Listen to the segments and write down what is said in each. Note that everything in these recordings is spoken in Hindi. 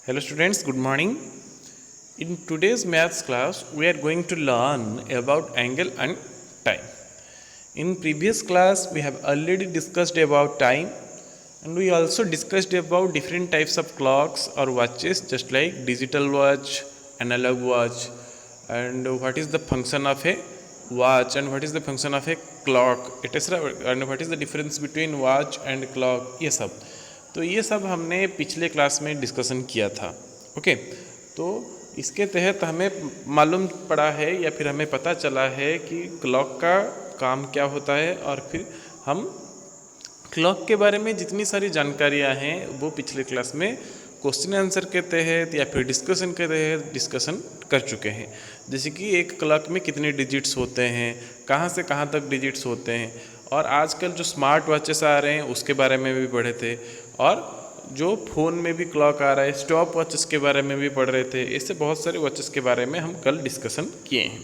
Hello students, good morning. In today's maths class, we are going to learn about angle and time. In previous class, we have already discussed about time and we also discussed about different types of clocks or watches just like digital watch, analog watch, and what is the function of a watch and what is the function of a clock, etc. and what is the difference between watch and clock, ये सब हमने पिछले क्लास में डिस्कशन किया था। ओके, तो इसके तहत हमें मालूम पड़ा है या फिर हमें पता चला है कि क्लॉक का काम क्या होता है और फिर हम क्लॉक के बारे में जितनी सारी जानकारियां हैं वो पिछले क्लास में क्वेश्चन आंसर के तहत या फिर डिस्कशन के तहत डिस्कशन कर चुके हैं। जैसे कि एक क्लॉक में कितने डिजिट्स होते हैं, कहाँ से कहाँ तक डिजिट्स होते हैं, और आजकल जो स्मार्ट वॉचेस आ रहे हैं उसके बारे में भी पढ़े थे, और जो फ़ोन में भी क्लॉक आ रहा है स्टॉप वॉचेस के बारे में भी पढ़ रहे थे। इससे बहुत सारे वॉचेस के बारे में हम कल डिस्कशन किए हैं।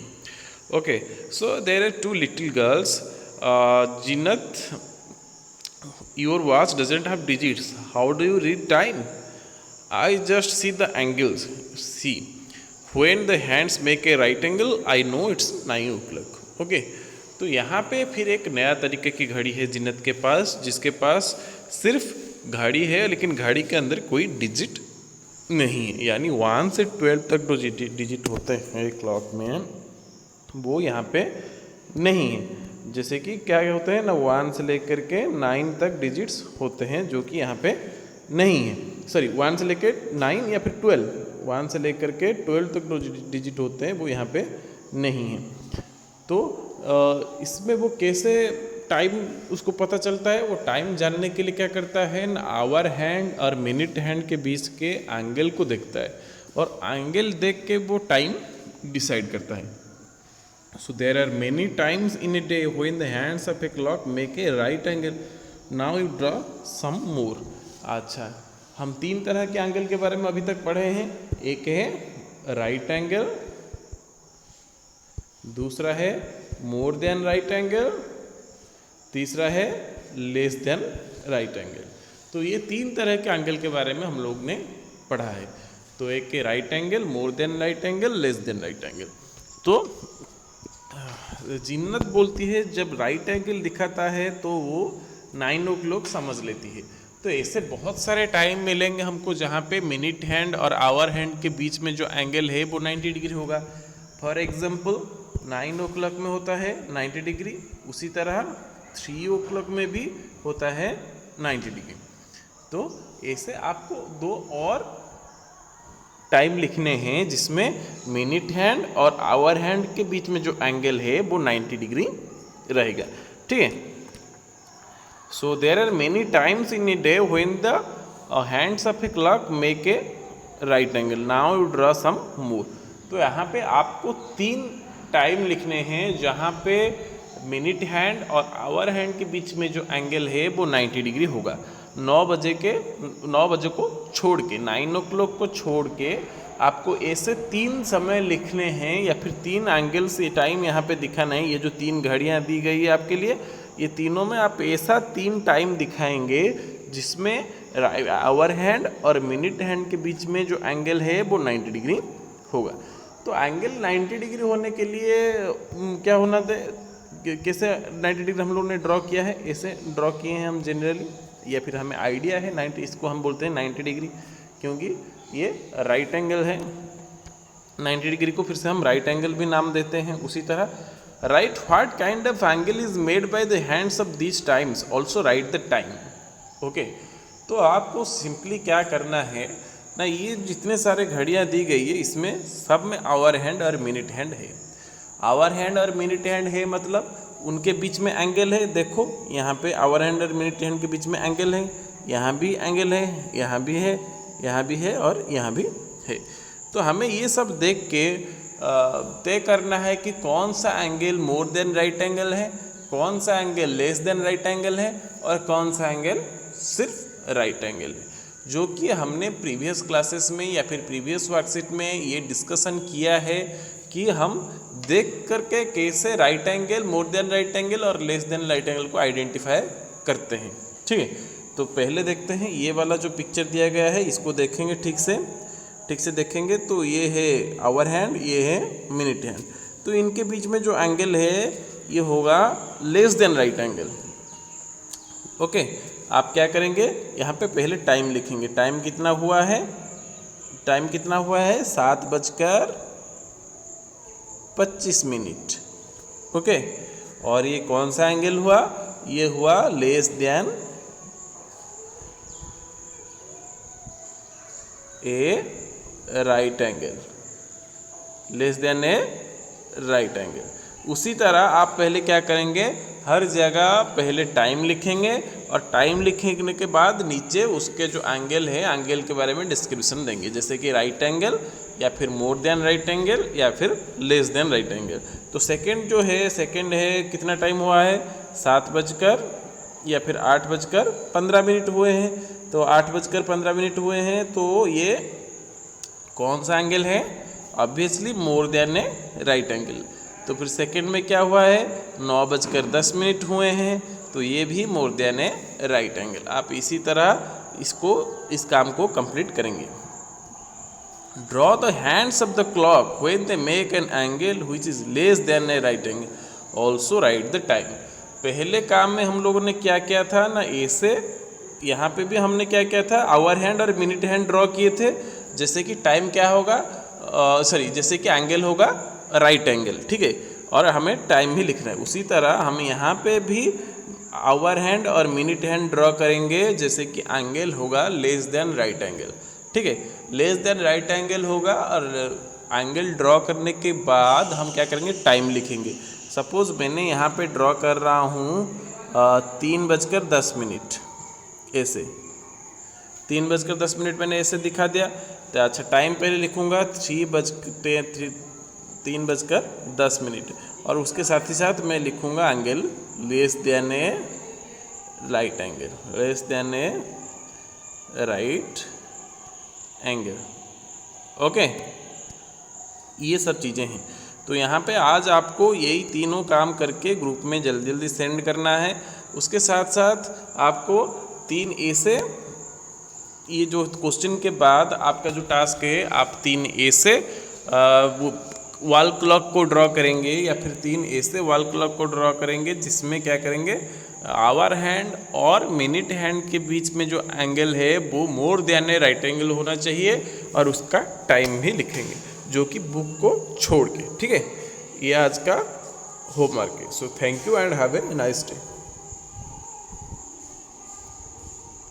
Okay, so there are two little girls. Zeenat, your watch doesn't have digits, how do you read time? I just see the angles. See, when the hands make a right angle, I know it's 9 o'clock. Okay, तो यहाँ पे फिर एक नया तरीके की घड़ी है जिन्नत के पास, जिसके पास सिर्फ घड़ी है लेकिन घड़ी के अंदर कोई डिजिट नहीं है, यानी 1 से 12 तक जो डिजिट होते हैं क्लॉक में वो यहाँ पे नहीं है। जैसे कि क्या होते हैं ना, 1 से लेकर के 9 तक डिजिट्स होते हैं जो कि यहाँ पे नहीं है। सॉरी, 1 से लेकर 9 या फिर 12, 1 से लेकर के 12 तक जो डिजिट होते हैं वो यहाँ पे नहीं है। तो इसमें वो कैसे टाइम उसको पता चलता है, वो टाइम जानने के लिए क्या करता है ना, आवर हैंड और मिनट हैंड के बीच के एंगल को देखता है और एंगल देख के वो टाइम डिसाइड करता है। So there are many times in a day when the hands of a clock make a right angle. Now you draw some more. अच्छा, हम 3 तरह के एंगल के बारे में अभी तक पढ़े हैं। एक है राइट एंगल, दूसरा है मोर देन राइट एंगल, तीसरा है लेस देन राइट एंगल। तो ये 3 तरह के एंगल के बारे में हम लोग ने पढ़ा है। तो एक है right angle, more than right angle, less than right angle. तो जिन्नत बोलती है जब राइट एंगल दिखाता है तो वो 9 o'clock समझ लेती है। तो ऐसे बहुत सारे टाइम मिलेंगे हमको जहाँ पे मिनट हैंड और आवर हैंड के बीच में जो एंगल है वो 90 डिग्री होगा। फॉर एग्जांपल 9 o'clock में होता है 90 डिग्री, उसी तरह 3 o'clock में भी होता है 90 डिग्री। तो ऐसे आपको 2 और टाइम लिखने हैं जिसमें मिनट हैंड और आवर हैंड के बीच में जो एंगल है वो 90 डिग्री रहेगा। ठीक है। So there are many times in a day when the hands of a clock make a right angle. Now you draw some more. तो यहाँ पे आपको 3 टाइम लिखने हैं जहाँ पे मिनट हैंड और आवर हैंड के बीच में जो एंगल है वो 90 डिग्री होगा। 9 बजे को छोड़ के, 9 o'clock को छोड़ के आपको ऐसे 3 समय लिखने हैं या फिर 3 एंगल से टाइम यहाँ पे दिखाना है। ये जो 3 घड़ियाँ दी गई है आपके लिए, ये तीनों में आप ऐसा 3 टाइम दिखाएंगे जिसमें आवर हैंड और मिनट हैंड के बीच में जो एंगल है वो 90 डिग्री होगा। तो एंगल 90 डिग्री होने के लिए क्या होना था, कैसे 90 डिग्री हम लोग ने ड्रॉ किया है, ऐसे ड्रॉ किए हैं हम जनरली, या फिर हमें आइडिया है 90, इसको हम बोलते हैं 90 डिग्री क्योंकि ये राइट एंगल है। 90 डिग्री को फिर से हम राइट एंगल भी नाम देते हैं। उसी तरह right what kind of angle is made by the hands of these times, also right the time. Okay, तो आपको सिंपली क्या करना है ना, ये जितने सारे घड़ियाँ दी गई है इसमें सब में आवर हैंड और मिनट हैंड है। आवर हैंड और मिनट हैंड है मतलब उनके बीच में एंगल है। देखो यहाँ पे आवर हैंड और मिनट हैंड के बीच में एंगल है, यहाँ भी एंगल है, यहाँ भी है, यहाँ भी है और यहाँ भी है। तो हमें ये सब देख के तय करना है कि कौन सा angle more than right angle है, कौन सा angle less than right angle है और कौन सा एंगल सिर्फ राइट एंगल है, जो कि हमने प्रीवियस क्लासेस में या फिर प्रीवियस वर्कशीट में ये डिस्कशन किया है कि हम देख करके कैसे right angle, more than right angle और लेस देन राइट एंगल को आइडेंटिफाई करते हैं। ठीक है, तो पहले देखते हैं ये वाला जो पिक्चर दिया गया है इसको देखेंगे ठीक से। ठीक से देखेंगे तो ये है आवर हैंड, ये है मिनट हैंड। तो इनके बीच में जो एंगल है ये होगा less than right angle. Okay, आप क्या करेंगे, यहाँ पे पहले टाइम लिखेंगे। टाइम कितना हुआ है, टाइम कितना हुआ है 7:25। ओके, और ये कौन सा एंगल हुआ, ये हुआ लेस देन ए राइट एंगल, लेस देन ए राइट एंगल। उसी तरह आप पहले क्या करेंगे, हर जगह पहले टाइम लिखेंगे और टाइम लिखने के बाद नीचे उसके जो एंगल है, एंगल के बारे में डिस्क्रिप्शन देंगे, जैसे कि राइट एंगल या फिर मोर देन राइट एंगल या फिर लेस देन राइट एंगल। तो सेकंड जो है, सेकंड है कितना टाइम हुआ है 7 या फिर 8:15 हुए हैं। तो 8:15 हुए हैं, तो ये कौन सा एंगल है, ऑब्वियसली मोर देन ए राइट एंगल। तो फिर सेकंड में क्या हुआ है 9:10 हुए हैं, तो ये भी मोर देन ए राइट एंगल। आप इसी तरह इस काम को कंप्लीट करेंगे। Draw the hands of the clock when they make an angle which is less than A right angle, also right the time. पहले काम में हम लोगों ने क्या किया था ना, ऐसे यहाँ पे भी हमने क्या किया था, आवर हैंड और मिनट हैंड ड्रॉ किए थे। जैसे कि टाइम क्या होगा, जैसे कि एंगल होगा राइट एंगल, ठीक है, और हमें टाइम भी लिखना है। उसी तरह हम यहाँ पे भी आवर हैंड और मिनट हैंड ड्रॉ करेंगे, जैसे कि एंगल होगा लेस देन राइट एंगल, ठीक है, लेस देन राइट एंगल होगा। और एंगल ड्रॉ करने के बाद हम क्या करेंगे, टाइम लिखेंगे। सपोज़ मैंने यहाँ पे ड्रॉ कर रहा हूँ 3:10, ऐसे 3:10 मैंने ऐसे दिखा दिया। तो अच्छा, टाइम पहले लिखूँगा 3:10 और उसके साथ ही साथ मैं लिखूँगा एंगल लेस देन ए राइट एंगल, लेस देन ए राइट एंगल। ओके, ये सब चीज़ें हैं। तो यहाँ पे आज आपको यही तीनों काम करके ग्रुप में जल्दी जल्दी सेंड करना है। उसके साथ साथ आपको 3 ऐसे, ये जो क्वेश्चन के बाद आपका जो टास्क है, आप 3 ऐसे वो वॉल क्लॉक को ड्रॉ करेंगे या फिर 3 ऐसे वॉल क्लॉक को ड्रॉ करेंगे, जिसमें क्या करेंगे, आवर हैंड और मिनट हैंड के बीच में जो एंगल है वो मोर देन ए राइट एंगल होना चाहिए, और उसका टाइम भी लिखेंगे, जो कि बुक को छोड़ के, ठीक है। ये आज का होमवर्क है। So thank you and have a nice day.